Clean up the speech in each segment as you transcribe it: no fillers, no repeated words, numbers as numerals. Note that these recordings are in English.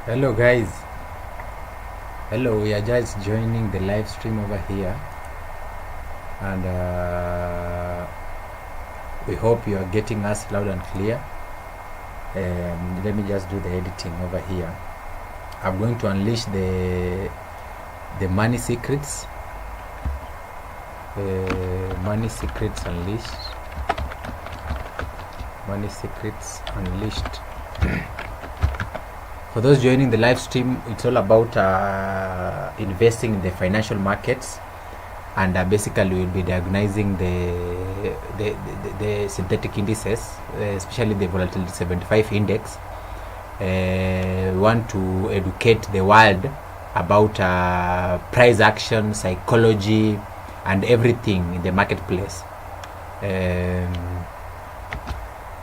Hello guys, hello, we are just joining the live stream over here, and we hope you are getting us loud and clear. Let me just do the editing over here. I'm going to unleash the money secrets, money secrets unleashed, money secrets unleashed. For those joining the live stream, it's all about investing in the financial markets, and basically we'll be diagnosing the synthetic indices, especially the volatility 75 index. We want to educate the world about price action, psychology, and everything in the marketplace.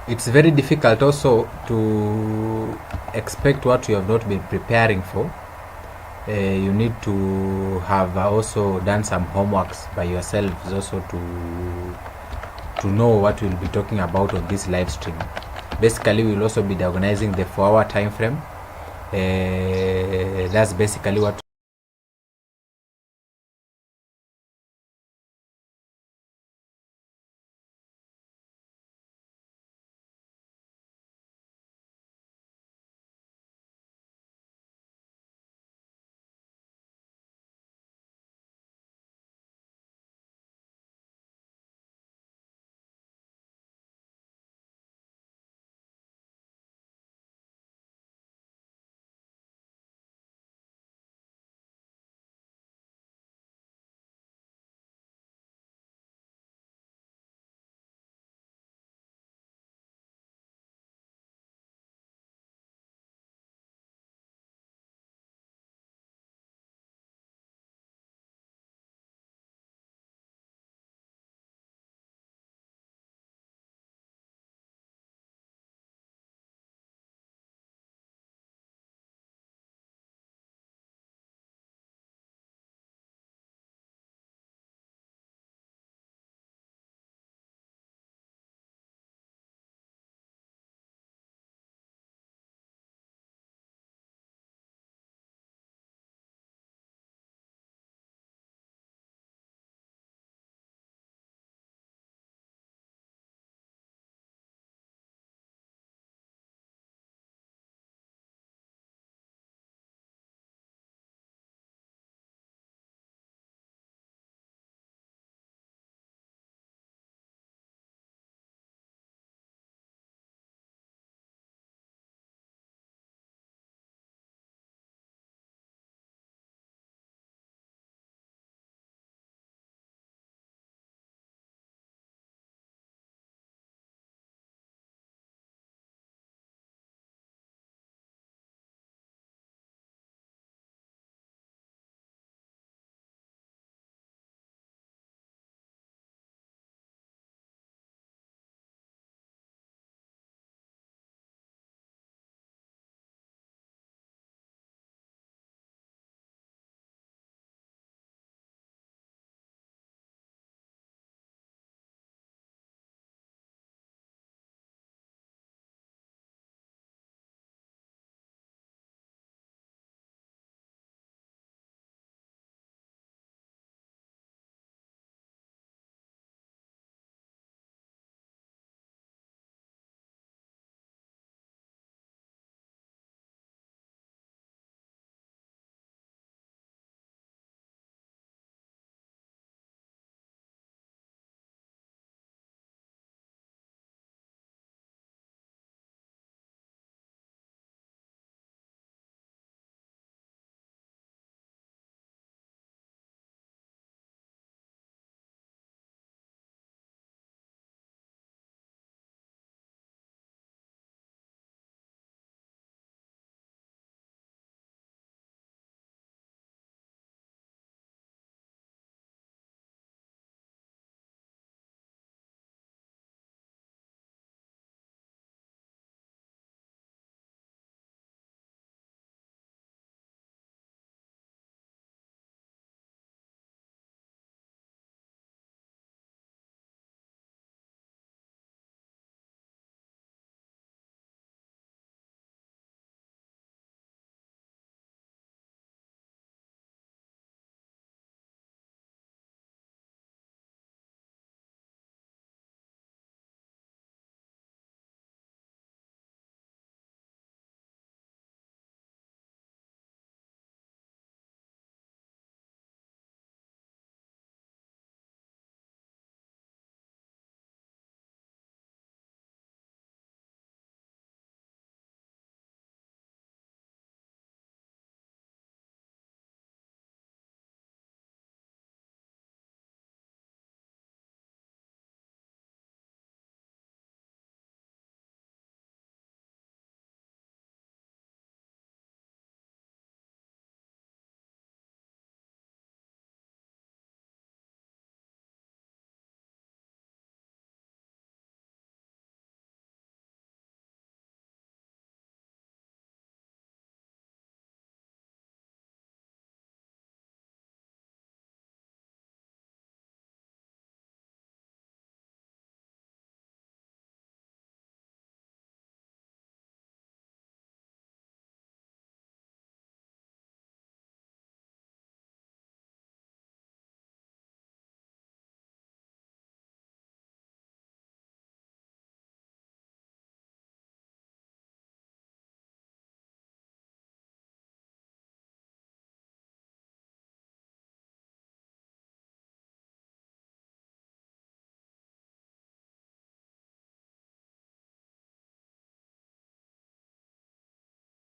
It's very difficult also to expect what you have not been preparing for. You need to have also done some homeworks by yourselves also to know what we'll be talking about on this live stream. Basically, we'll also be diagnosing the 4-hour time frame. That's basically what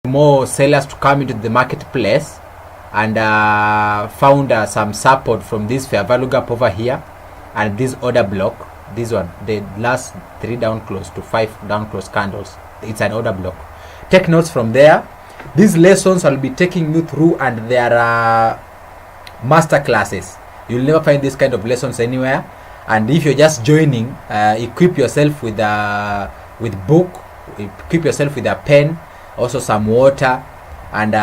more sellers to come into the marketplace, and found some support from this fair value gap over here and this order block. This one, the last 3 down close to 5 down close candles, it's an order block. Take notes from there. These lessons I'll be taking you through, and there are master classes. You'll never find this kind of lessons anywhere. And if you're just joining, equip yourself with book, equip yourself with a pen, also some water, and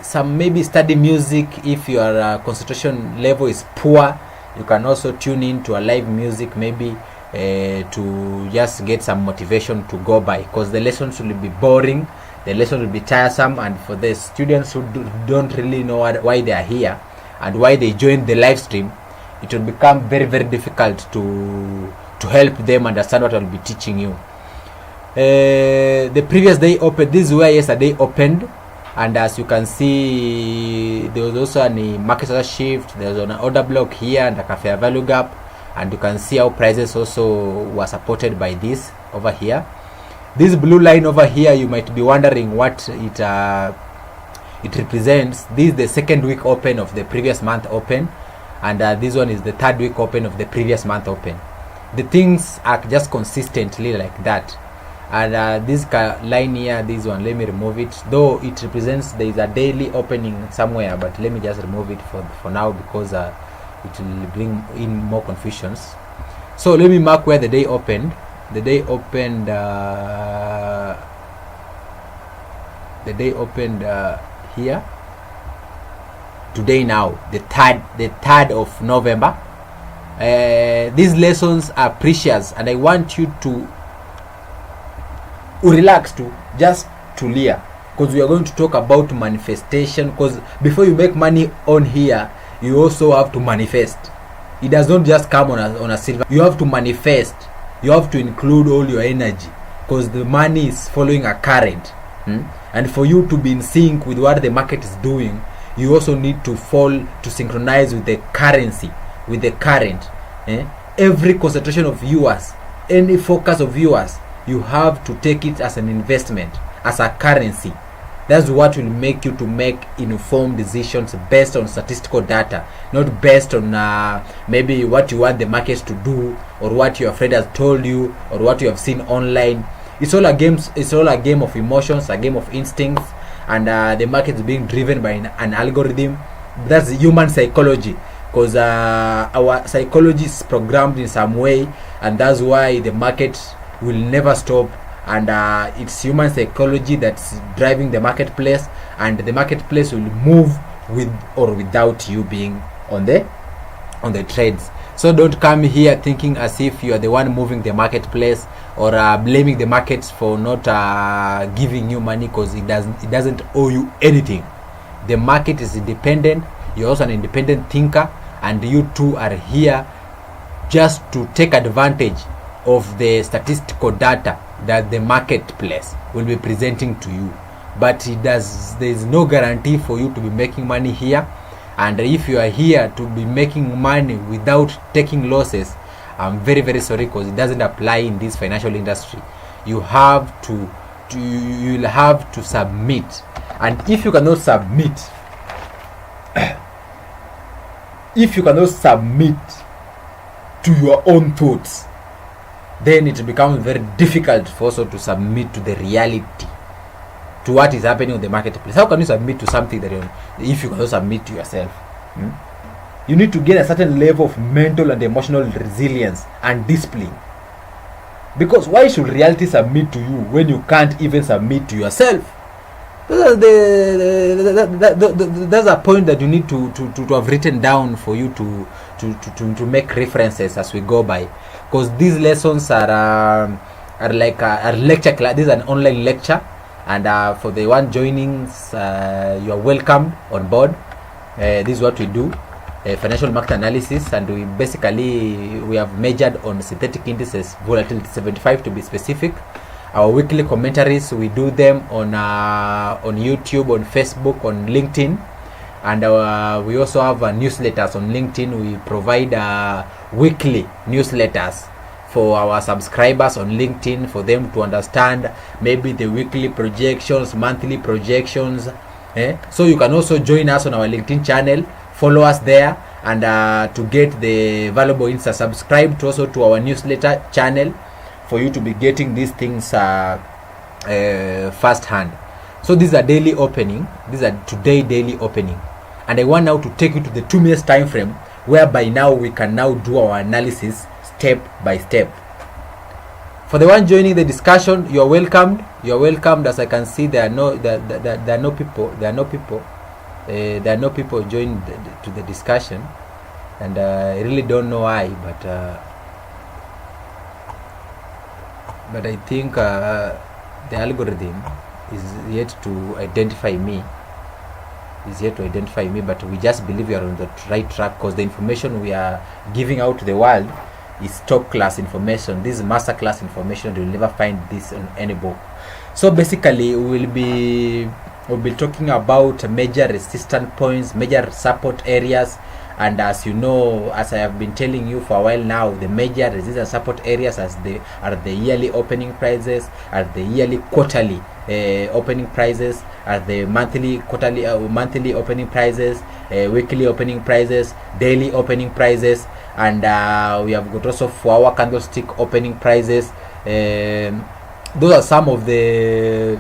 some maybe study music. If your concentration level is poor, you can also tune in to a live music, maybe to just get some motivation to go by, because the lessons will be boring, the lesson will be tiresome, and for the students who don't really know why they are here and why they joined the live stream, it will become very, very difficult to help them understand what I'll be teaching you. The previous day opened. This is where yesterday opened, and as you can see, there was also a market order shift. There was an order block here and a fair value gap, and you can see how prices also were supported by this over here. This blue line over here, you might be wondering what it represents. This is the second week open of the previous month open, and this one is the third week open of the previous month open. The things are just consistently like that. And this line here, this one, let me remove it, though it represents there is a daily opening somewhere, but let me just remove it for now, because it will bring in more confusions. So let me mark where the day opened. The day opened here today, now the 3rd of November. These lessons are precious, and I want you to relax, to just tulia, because we are going to talk about manifestation. Because before you make money on here, you also have to manifest. It does not just come on a silver. You have to manifest. You have to include all your energy, because the money is following a current. And for you to be in sync with what the market is doing, you also need to synchronize with the currency, with the current. Every concentration of yours, any focus of yours, you have to take it as an investment, as a currency. That's what will make you to make informed decisions based on statistical data, not based on maybe what you want the market to do, or what your friend has told you, or what you have seen online. It's all a game. It's all a game of emotions, a game of instincts, and the market is being driven by an algorithm. That's human psychology, because our psychology is programmed in some way, and that's why the market will never stop. And it's human psychology that's driving the marketplace, and the marketplace will move with or without you being on the trades. So don't come here thinking as if you are the one moving the marketplace, or blaming the markets for not giving you money, because it doesn't owe you anything. The market is independent. You're also an independent thinker, and you two are here just to take advantage of the statistical data that the marketplace will be presenting to you. But there is no guarantee for you to be making money here. And if you are here to be making money without taking losses, I'm very, very sorry, because it doesn't apply in this financial industry. You'll have to submit. And if you cannot submit to your own thoughts, then it becomes very difficult for also to submit to the reality, to what is happening on the marketplace. How can you submit to something that if you cannot submit to yourself? You need to gain a certain level of mental and emotional resilience and discipline. Because why should reality submit to you when you can't even submit to yourself? That's a point that you need to have written down for you to make references as we go by. Because these lessons are like a lecture class. This is an online lecture, and for the one joining, you are welcome on board. This is what we do, financial market analysis, and we have measured on synthetic indices, volatility 75 to be specific. Our weekly commentaries, we do them on YouTube, on Facebook, on LinkedIn, and we also have newsletters on LinkedIn. We provide weekly newsletters for our subscribers on LinkedIn, for them to understand maybe the weekly projections, monthly projections. So you can also join us on our LinkedIn channel, follow us there, and to get the valuable insights. Subscribe to also to our newsletter channel for you to be getting these things first hand. So these are daily opening. These are today daily opening, and I want now to take you to the 2 minutes time frame, whereby now we can now do our analysis step by step. For the one joining the discussion, you are welcomed. You are welcomed. As I can see, there are no people. There are no people joining to the discussion, and I really don't know why, but I think the algorithm is yet to identify me. But we just believe we are on the right track, because the information we are giving out to the world is top class information. This is master class information. You will never find this on any book. So basically we'll be talking about major resistance points, major support areas, and as you know, as I have been telling you for a while now, the major resistance support areas are the yearly opening prices, are the yearly quarterly opening prices, are the monthly opening prices, weekly opening prices, daily opening prices, and we have got also 4-hour candlestick opening prices. Those are some of the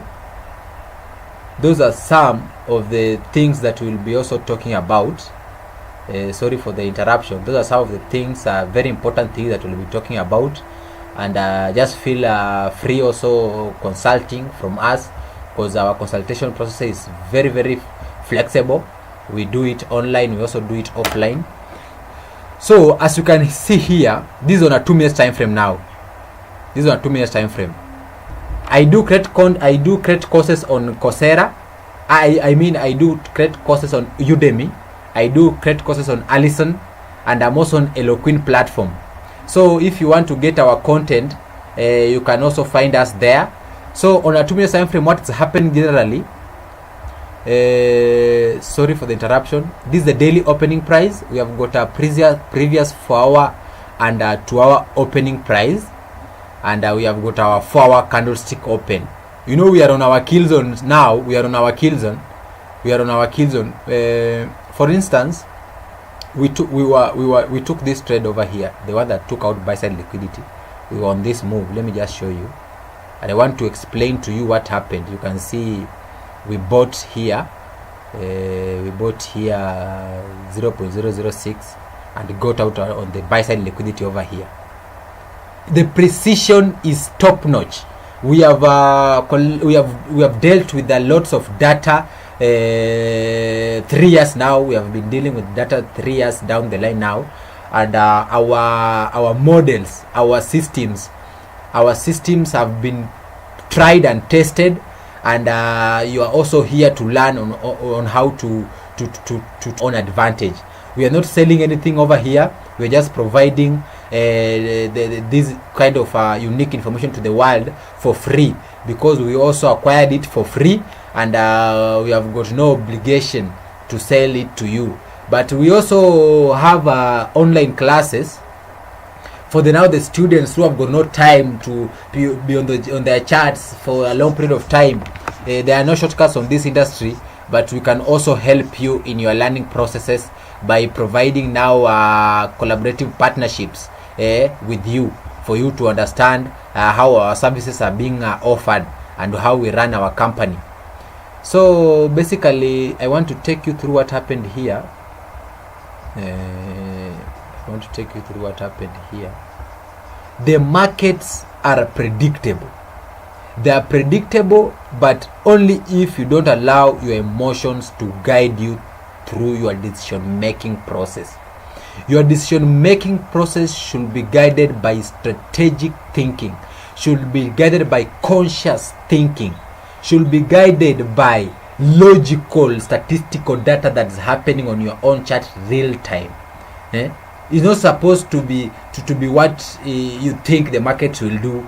things that we'll be also talking about. Sorry for the interruption. Those are some of the things, very important things that we'll be talking about, and just feel free also consulting from us, because our consultation process is very, very flexible. We do it online, we also do it offline. So as you can see here, this is on a 2 minutes time frame now. This is on a 2 minutes time frame. I do create courses on Coursera. I do create courses on Udemy. I do create courses on Allison, and I'm also on Eloquent platform. So if you want to get our content, you can also find us there. So on a 2 minutes time frame, what is happening generally? Sorry for the interruption. This is the daily opening price. We have got a previous 4-hour and 2-hour opening price, and we have got our 4-hour candlestick open. You know, we are on our kill zones now. We are on our kill zone. For instance, we took this trade over here, the one that took out buy side liquidity. We were on this move. Let me just show you, and I want to explain to you what happened. You can see we bought here 0.006 and got out on the buy side liquidity over here. The precision is top notch. We have dealt with a lots of data. 3 years now, we have been dealing with data 3 years down the line now, and our models, our systems have been tried and tested, and you are also here to learn on how to own advantage. We are not selling anything over here. We are just providing this kind of unique information to the world for free, because we also acquired it for free, and we have got no obligation to sell it to you. But we also have online classes for the students who have got no time to be on their charts for a long period of time. There are no shortcuts on this industry, but we can also help you in your learning processes by providing now collaborative partnerships with you, for you to understand how our services are being offered and how we run our company. So basically, I want to take you through what happened here. The markets are predictable. They are predictable, but only if you don't allow your emotions to guide you through your decision making process. Your decision making process should be guided by strategic thinking, should be guided by conscious thinking, should be guided by logical statistical data that is happening on your own chart real time. It's not supposed to be what you think the market will do.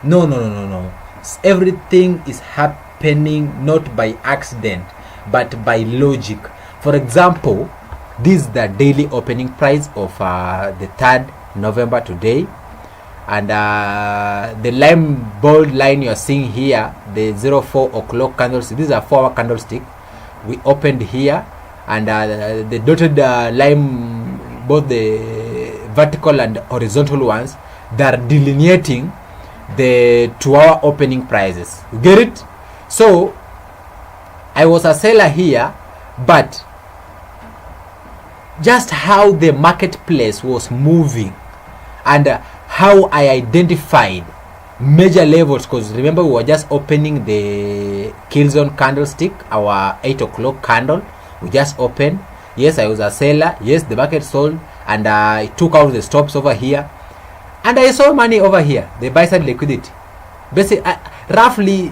No. Everything is happening not by accident, but by logic. For example, this is the daily opening price of the 3rd November today, and the lime bold line you are seeing here, the 04 o'clock candlestick, these are 4-hour candlestick. We opened here, and the dotted line, both the vertical and horizontal ones, they are delineating the 2-hour opening prices. You get it? So I was a seller here, but just how the marketplace was moving and how I identified major levels, because remember we were just opening the kill zone candlestick, our 8 o'clock candle. We just opened. Yes, I was a seller. Yes, the market sold, and I took out the stops over here, and I saw money over here, the buy side liquidity. Basically,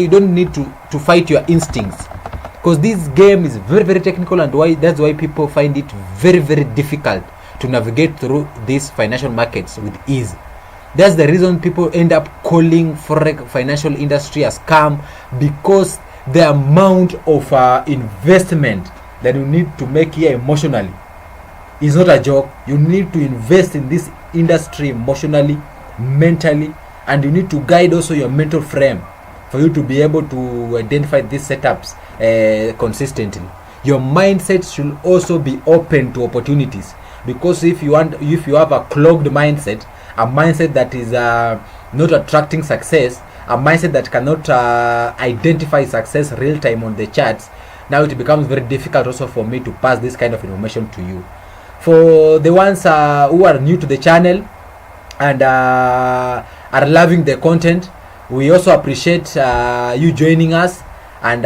you don't need to fight your instincts, because this game is very, very technical, and that's why people find it very, very difficult to navigate through these financial markets with ease. That's the reason people end up calling forex financial industry a scam, because the amount of investment that you need to make here emotionally is not a joke. You need to invest in this industry emotionally, mentally, and you need to guide also your mental frame for you to be able to identify these setups consistently. Your mindset should also be open to opportunities, because if you have a clogged mindset, a mindset that is not attracting success, a mindset that cannot identify success real time on the charts, now it becomes very difficult also for me to pass this kind of information to you. For the ones who are new to the channel and are loving the content, we also appreciate you joining us, and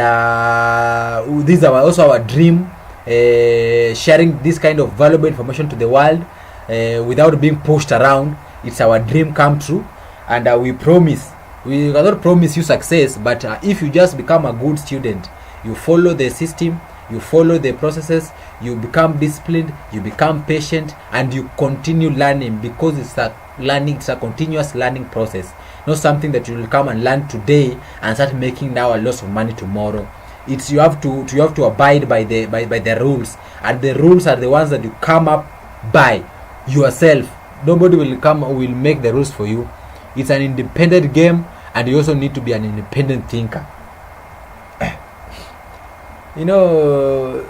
this is also our dream, sharing this kind of valuable information to the world without being pushed around. It's our dream come true, and we cannot promise you success, but if you just become a good student, you follow the system, you follow the processes, you become disciplined, you become patient, and you continue learning, because it's a continuous learning process, not something that you will come and learn today and start making now a lot of money tomorrow. It's you have to abide by the rules, and the rules are the ones that you come up by yourself. Nobody will make the rules for you. It's an independent game, and you also need to be an independent thinker. You know,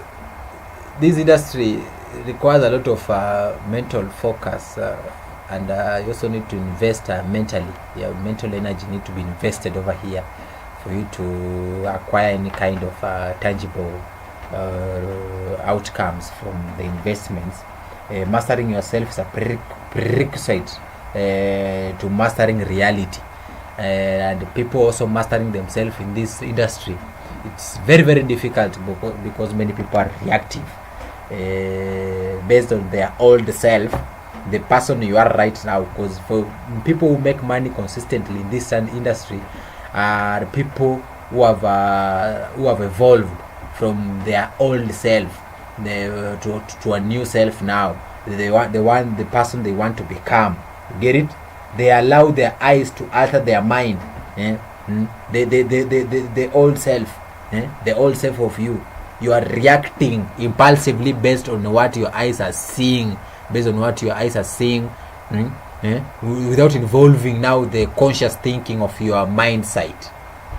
this industry requires a lot of mental focus, and you also need to invest mentally. Your mental energy need to be invested over here for you to acquire any kind of tangible outcomes from the investments. Mastering yourself is a prerequisite to mastering reality, and people also mastering themselves in this industry. It's very, very difficult because many people are reactive based on their old self, the person you are right now. Because for people who make money consistently in this industry are people who have evolved from their old self to a new self now. The person they want to become. Get it? They allow their eyes to alter their mind. The old self, the old self of you. You are reacting impulsively based on what your eyes are seeing, without involving now the conscious thinking of your mind side.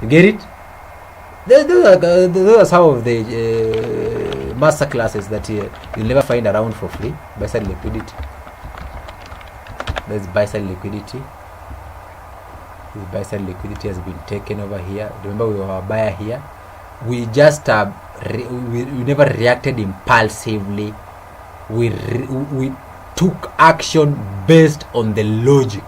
You get it? Those are some of the master classes that you'll never find around for free. Buy side liquidity. There's buy side liquidity. This buy side liquidity has been taken over here. Remember, we were a buyer here. We just we never reacted impulsively. We took action based on the logic.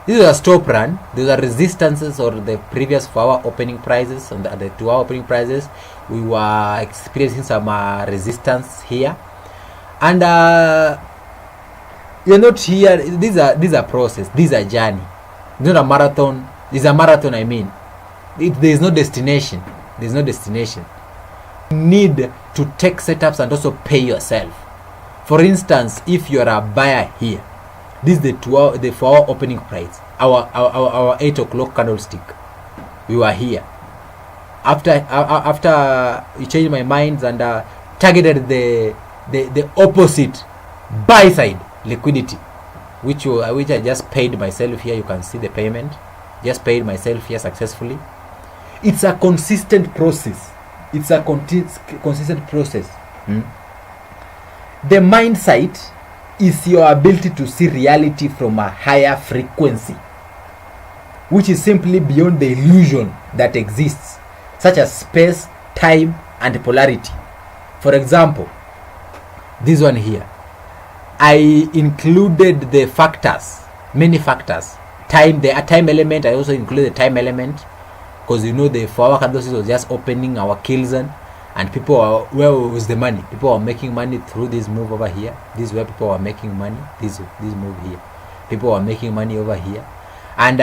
This is a stop run. These are resistances or the previous 4-hour opening prices. On the 2-hour opening prices, we were experiencing some resistance here, and you're not here. These are process. These are journey. It's not a marathon. It's a marathon. I mean, there is no destination. There's no destination. You need to take setups and also pay yourself. For instance, if you are a buyer here, this is the 4-hour opening price. Our 8 o'clock candlestick. We were here. After you changed my mind and targeted the opposite buy side liquidity, which I just paid myself here. You can see the payment. Just paid myself here successfully. It's a consistent process. It's a consistent process. The mindset is your ability to see reality from a higher frequency, which is simply beyond the illusion that exists, such as space, time, and polarity. For example, this one here, I included the factors, many factors. Time, the time element, I also included the time element, because you know the 4-hour candlestick was just opening our Kilson, and people are, where was the money? People are making money through this move over here. This is where people are making money. This move here, people are making money over here. And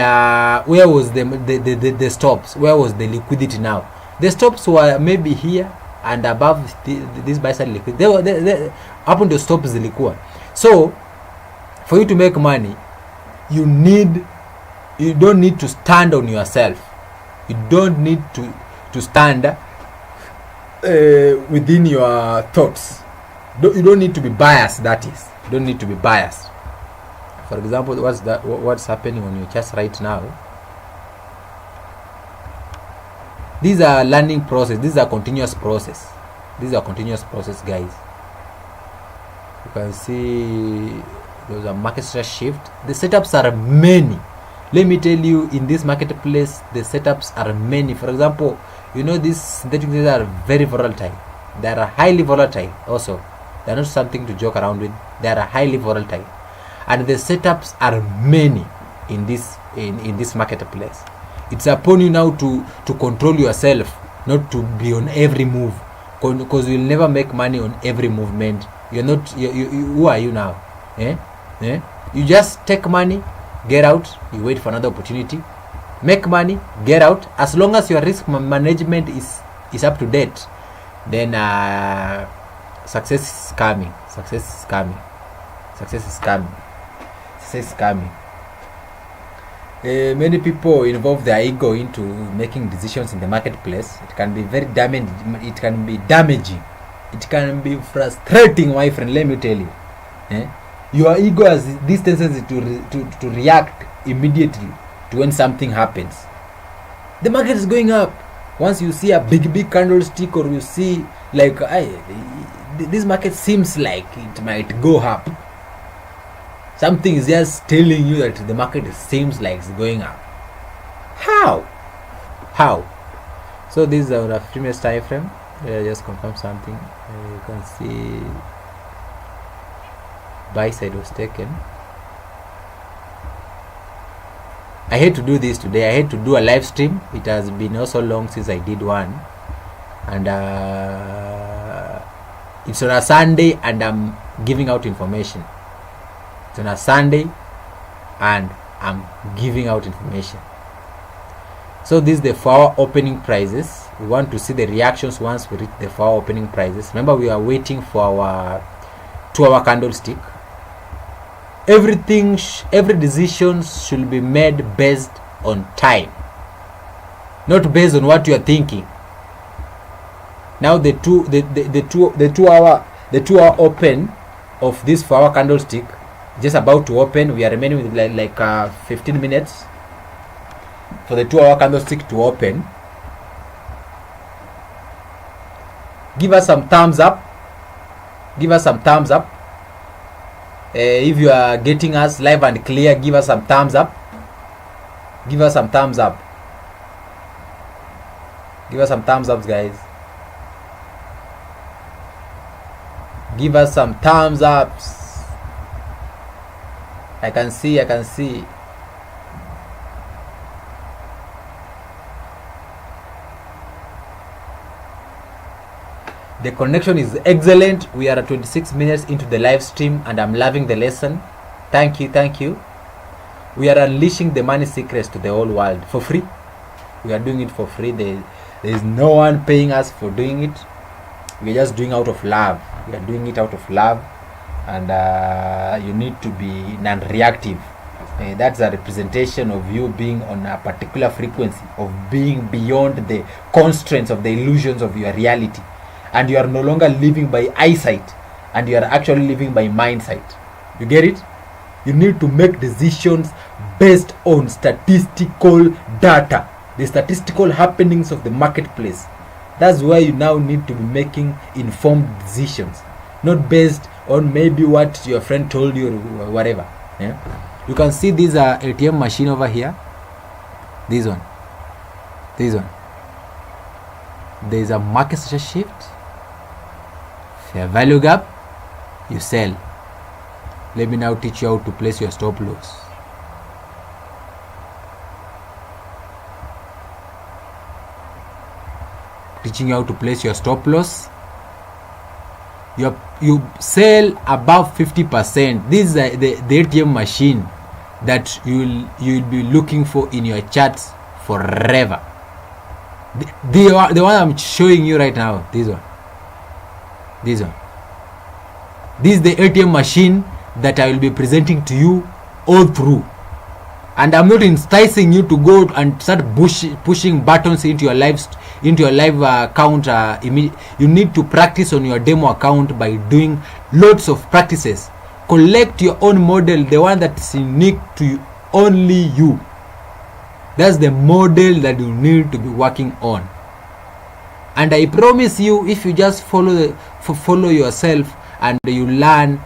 where was the stops? Where was the liquidity now? The stops were maybe here and above this buy side liquidity. They up on the stops the liquid. So for you to make money, you don't need to stand on yourself. You don't need to stand within your thoughts. You don't need to be biased. That is, you don't need to be biased. For example, what's happening on your chest right now? These are learning process. These are continuous process. These are continuous process, guys. You can see there's a market share shift. The setups are many. Let me tell you, in this marketplace, the setups are many. For example, you know these synthetic things are very volatile. They are highly volatile. Also, they are not something to joke around with. They are highly volatile, and the setups are many in this marketplace. It's upon you now to control yourself, not to be on every move, because you'll never make money on every movement. You're not. Who are you now? You just take money, get out. You wait for another opportunity. Make money, get out. As long as your risk management is up to date, then success is coming. Success is coming. Success is coming. Success is coming. Many people involve their ego into making decisions in the marketplace. It can be very damaging. It can be damaging. It can be frustrating, my friend. Let me tell you. Your ego has this tendency to react immediately to when something happens. The market is going up. Once you see a big candlestick, or you see like this market seems like it might go up, something is just telling you that the market seems like it's going up. How? So this is our 3 minutes time frame. Just confirm something. You can see buy side was taken. I hate to do this today. I hate to do a live stream. It has been so long since I did one, and it's on a Sunday, and I'm giving out information. It's on a Sunday, and I'm giving out information. So this is the 4-hour opening prices. We want to see the reactions once we reach the 4-hour opening prices. Remember, we are waiting for our 2-hour candlestick. Every decision should be made based on time, not based on what you are thinking. Now the 2-hour open of this 4-hour candlestick just about to open. We are remaining with like 15 minutes for the 2-hour candlestick to open. Give us some thumbs up. Give us some thumbs up. If you are getting us live and clear, give us some thumbs up. Give us some thumbs up. Give us some thumbs up, guys. Give us some thumbs ups. I can see. The connection is excellent. We are at 26 minutes into the live stream, and I'm loving the lesson. Thank you. We are unleashing the money secrets to the whole world for free. We are doing it for free. There is no one paying us for doing it. We are just doing out of love. We are doing it out of love, and you need to be non-reactive. That's a representation of you being on a particular frequency, of being beyond the constraints of the illusions of your reality. And you are no longer living by eyesight, and you are actually living by mindsight. You get it? You need to make decisions based on statistical data, the statistical happenings of the marketplace. That's why you now need to be making informed decisions, not based on maybe what your friend told you or whatever. Yeah? You can see these are ATM machine over here. This one. There is a market structure shift, fair value gap, you sell. Let me now teach you how to place your stop loss. Teaching you how to place your stop loss. You sell above 50%. This is the ATM machine that you'll be looking for in your charts forever. The one I'm showing you right now, this one. This is the ATM machine that I will be presenting to you all through. And I'm not enticing you to go and start pushing buttons into your live account. You need to practice on your demo account by doing lots of practices. Collect your own model, the one that's unique to only you. That's the model that you need to be working on. And I promise you, if you just follow yourself and you learn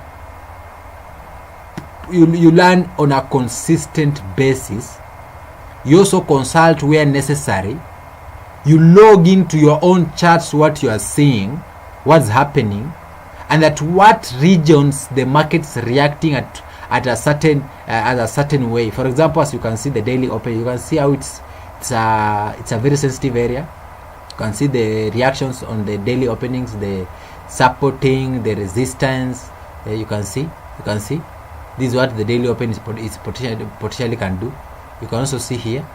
on a consistent basis, you also consult where necessary, you log into your own charts what you are seeing, what's happening, and at what regions the market's reacting at a certain way. For example, as you can see the daily open, you can see how it's a very sensitive area. You can see the reactions on the daily openings, the supporting, the resistance. You can see this is what the daily open is potentially can do. You can also see here.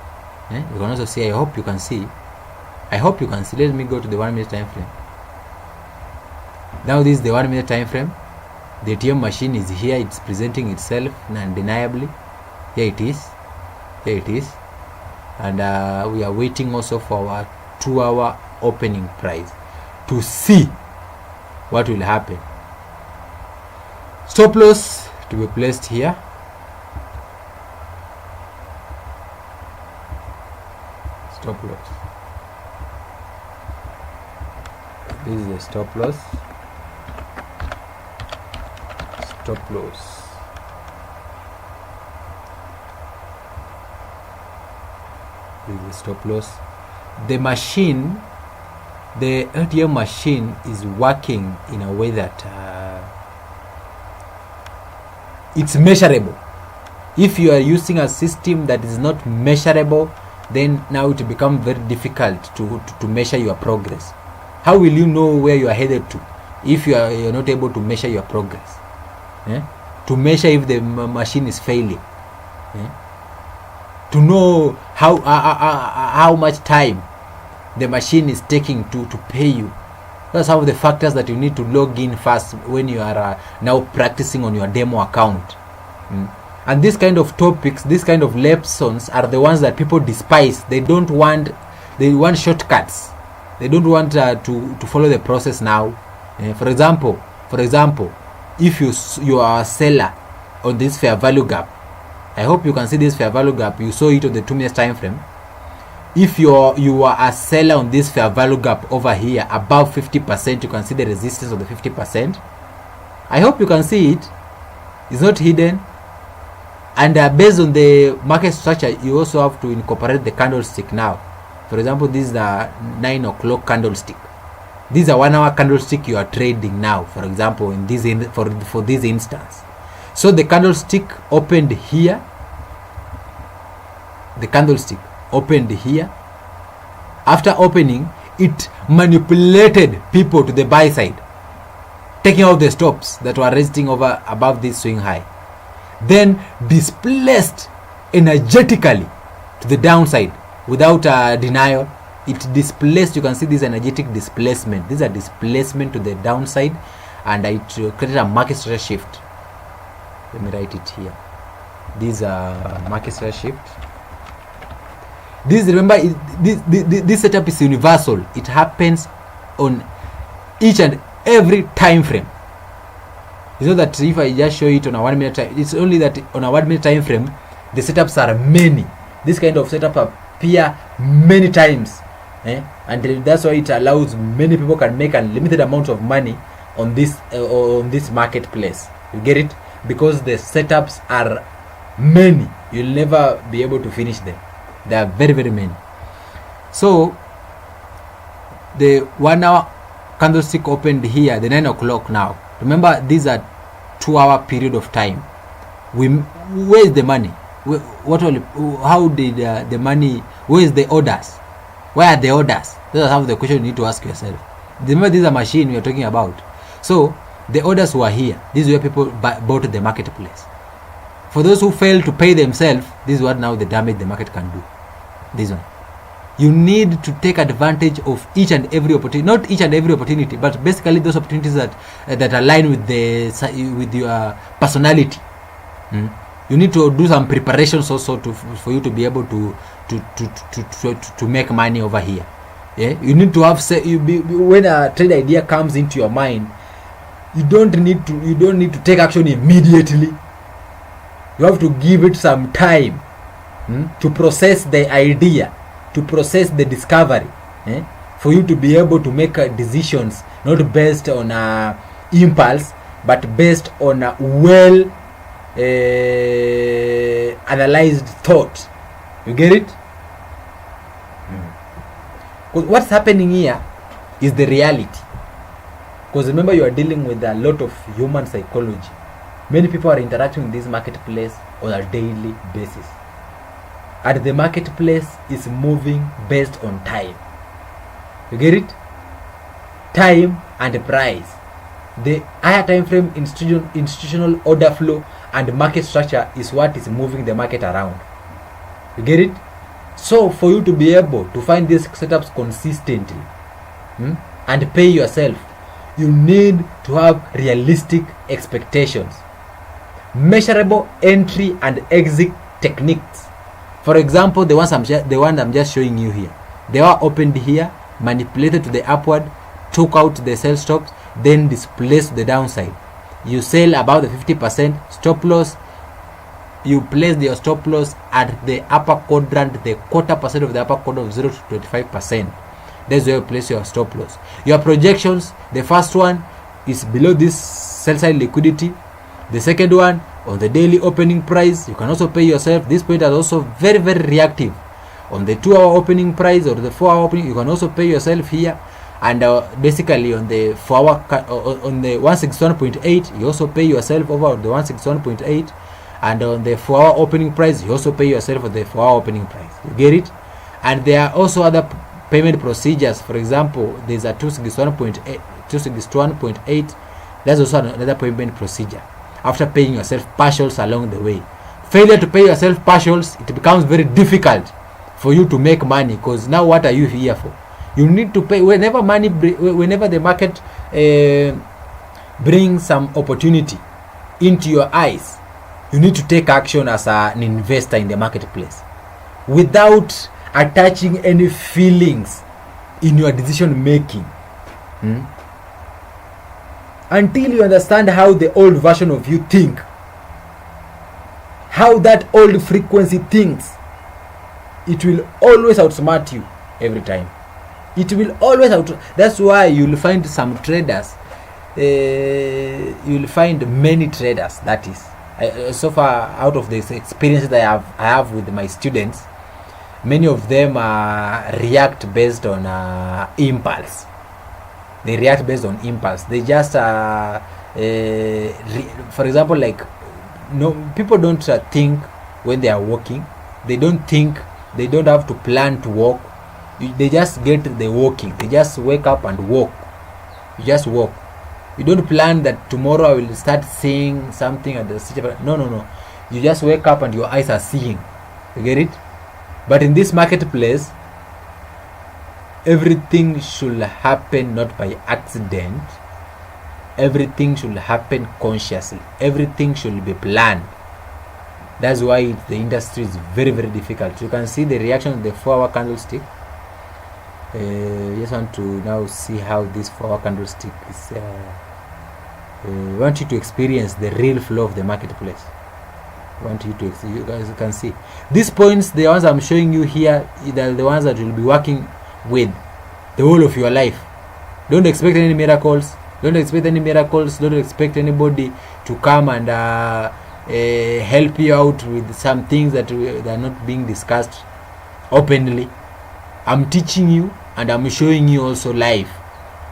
You can also see. I hope you can see. Let me go to the 1 minute time frame. Now this is the 1 minute time frame. The ATM machine is here. It's presenting itself undeniably. Here it is. And we are waiting also for our 2-hour opening price to see what will happen. Stop loss to be placed here. Stop loss. This is the stop loss. Stop loss. This is the stop loss. The machine, the ATM machine is working in a way that it's measurable. If you are using a system that is not measurable, then now it becomes very difficult to measure your progress. How will you know where you are headed to if you're not able to measure your progress? To measure if the machine is failing, to know how much time the machine is taking to pay you. That's some of the factors that you need to log in first when you are now practicing on your demo account. And this kind of topics, this kind of lessons are the ones that people despise. They want shortcuts. They don't want to follow the process now. For example, if you are a seller on this fair value gap, I hope you can see this fair value gap. You saw it on the 2 minutes time frame. If you are a seller on this fair value gap over here above 50%, you can see the resistance of the 50%. I hope you can see it. It's not hidden. And based on the market structure, you also have to incorporate the candlestick now. For example, this is the 9 o'clock candlestick. This is a 1 hour candlestick you are trading now, for example, in this for this instance. So the candlestick opened here. The candlestick opened here. After opening, it manipulated people to the buy side, taking out the stops that were resting over above this swing high, then displaced energetically to the downside without denial. It displaced. You can see this energetic displacement. This is a displacement to the downside, and it created a market structure shift. Let me write it here. This is a market structure shift. This, remember, this setup is universal. It happens on each and every time frame. It's not that if I just show it on a 1 minute time, it's only that on a 1 minute time frame, the setups are many. This kind of setup appear many times, and that's why it allows many people can make unlimited amount of money on this marketplace. You get it? Because the setups are many, you'll never be able to finish them. They are very, very many. So the 1 hour candlestick opened here, the 9 o'clock now. Remember, these are 2 hour period of time. Where is the money? How did the money? Where is the orders? Where are the orders? Those are some of the questions you need to ask yourself. Remember, this is a machine we are talking about. So the orders were here. This is where people bought the marketplace. For those who fail to pay themselves, this is what now the damage the market can do. This one. You need to take advantage of each and every opportunity. Not each and every opportunity, but basically those opportunities that align with your personality. You need to do some preparations also for you to be able to make money over here. Yeah, you need to have when a trade idea comes into your mind, you don't need to take action immediately. You have to give it some time to process the idea, to process the discovery, for you to be able to make decisions not based on impulse, but based on a well analyzed thought. You get it? Because what's happening here is the reality. Because remember, you are dealing with a lot of human psychology. Many people are interacting with this marketplace on a daily basis, and the marketplace is moving based on time. You get it? Time and price. The higher time frame institutional order flow and market structure is what is moving the market around. You get it? So for you to be able to find these setups consistently and pay yourself, you need to have realistic expectations, measurable entry and exit techniques. For example, the one I'm just showing you here, they were opened here, manipulated to the upward, took out the sell stops, then displaced the downside. You sell about the 50% stop loss. You place your stop loss at the upper quadrant, the quarter percent of the upper quadrant of 0 to 25%. That's where you place your stop loss. Your projections, the first one is below this sell side liquidity. The second one on the daily opening price. You can also pay yourself. This point is also very, very reactive. On the 2 hour opening price or the 4 hour opening, you can also pay yourself here. And basically on the 4 hour on the 161.8, you also pay yourself over the 161.8. And on the 4 hour opening price, you also pay yourself for the 4 hour opening price. You get it? And there are also other payment procedures. For example, there's a 261.8. That's also another payment procedure. After paying yourself partials along the way. Failure to pay yourself partials, it becomes very difficult for you to make money, because now what are you here for? You need to pay whenever the market brings some opportunity into your eyes. You need to take action as an investor in the marketplace without attaching any feelings in your decision making. Until you understand how the old version of you think, how that old frequency thinks, it will always outsmart you every time. It will always that's why you'll find some traders, you'll find many traders, that is. So far, out of this experience that I have with my students, many of them react based on impulse. They react based on impulse. They just, for example, like, no, people don't think when they are walking. They don't think. They don't have to plan to walk. They just get the walking. They just wake up and walk. You just walk. You don't plan that tomorrow I will start seeing something at the city. No. You just wake up and your eyes are seeing. You get it? But in this marketplace, everything should happen not by accident. Everything should happen consciously. Everything should be planned. That's why the industry is very, very difficult. You can see the reaction of the 4 hour candlestick. Just want to now see how this 4 hour candlestick I want you to experience the real flow of the marketplace. I want you to, you guys can see these points, the ones I'm showing you here, are the ones that you'll be working with the whole of your life. Don't expect any miracles. Don't expect any miracles. Don't expect anybody to come and help you out with some things that are not being discussed openly. I'm teaching you and I'm showing you also live.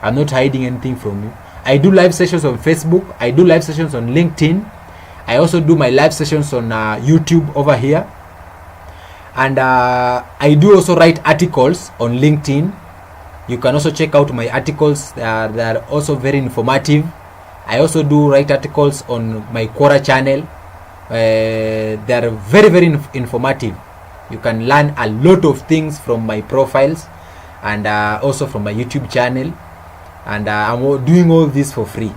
I'm not hiding anything from you. I do live sessions on Facebook. I do live sessions on LinkedIn. I also do my live sessions on YouTube over here. And I do also write articles on LinkedIn. You can also check out my articles. They are also very informative. I also do write articles on my Quora channel. They are very, very informative. You can learn a lot of things from my profiles and also from my YouTube channel. And I'm doing all this for free.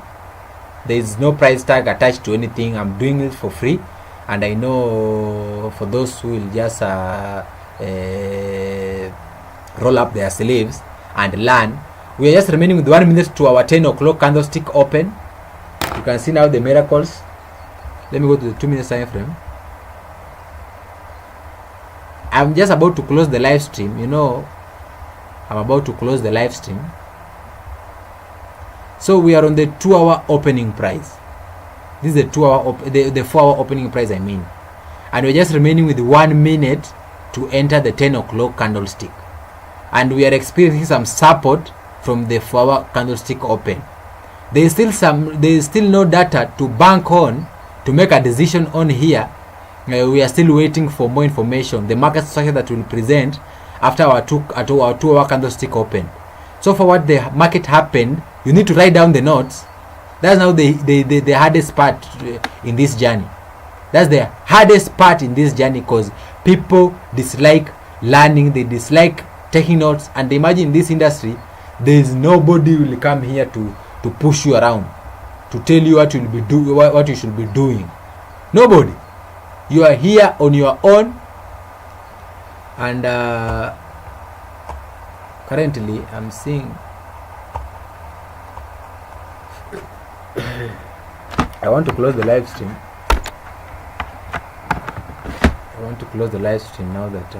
There is no price tag attached to anything. I'm doing it for free. And I know for those who will just roll up their sleeves and learn, we are just remaining with 1 minute to our 10 o'clock candlestick open. You can see now the miracles. Let me go to the 2 minute time frame. I'm just about to close the live stream. You know, I'm about to close the live stream. So we are on the 2 hour opening price. This is the 2 hour the 4 hour opening price, I mean. And we're just remaining with 1 minute to enter the 10 o'clock candlestick. And we are experiencing some support from the 4 hour candlestick open. There is still no data to bank on to make a decision on here. We are still waiting for more information. The market structure that will present after our 2 hour candlestick open. So for what the market happened, you need to write down the notes. That's now the hardest part in this journey. That's the hardest part in this journey, because people dislike learning, they dislike taking notes. And imagine in this industry, there is nobody will come here to push you around, to tell you what you should be doing. Nobody. You are here on your own. And currently I'm seeing I want to close the live stream. I want to close the live stream now that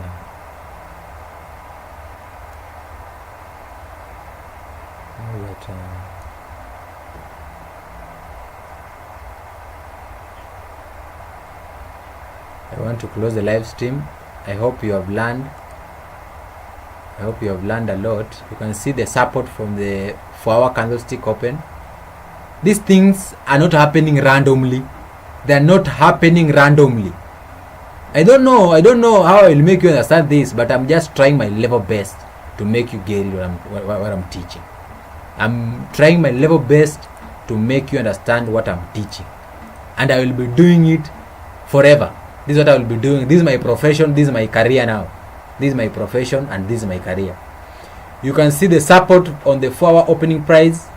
I want to close the live stream. I hope you have learned. I hope you have learned a lot. You can see the support from the 4 hour candlestick open. These things are not happening randomly. They are not happening randomly. I don't know how I will make you understand this, but I'm just trying my level best to make you get what I'm teaching. I'm trying my level best to make you understand what I'm teaching. And I will be doing it forever. This is what I will be doing. This is my profession. This is my career now. This is my profession and this is my career. You can see the support on the 4 hour opening price.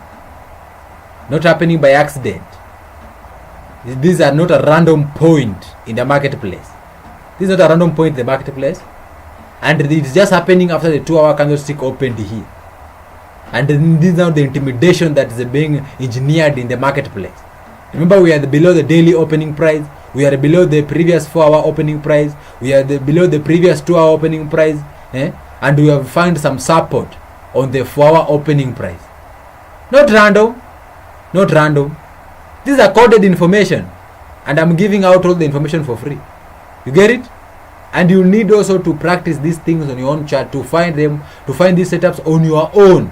Not happening by accident. These are not a random point in the marketplace. This is not a random point in the marketplace. And it's just happening after the 2 hour candlestick opened here. And this is now the intimidation that is being engineered in the marketplace. Remember, we are below the daily opening price. We are below the previous 4 hour opening price. We are below the previous 2 hour opening price. And we have found some support on the 4 hour opening price. Not random. Not random. These are coded information. And I'm giving out all the information for free. You get it? And you need also to practice these things on your own chart, to find them, to find these setups on your own,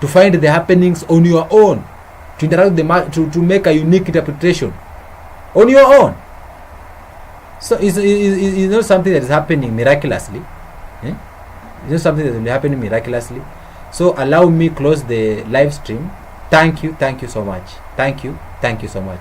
to find the happenings on your own, to interact with the market, to make a unique interpretation on your own. So it's not something that is happening miraculously. It's not something that will be happening miraculously. So allow me close the live stream. Thank you so much. Thank you so much.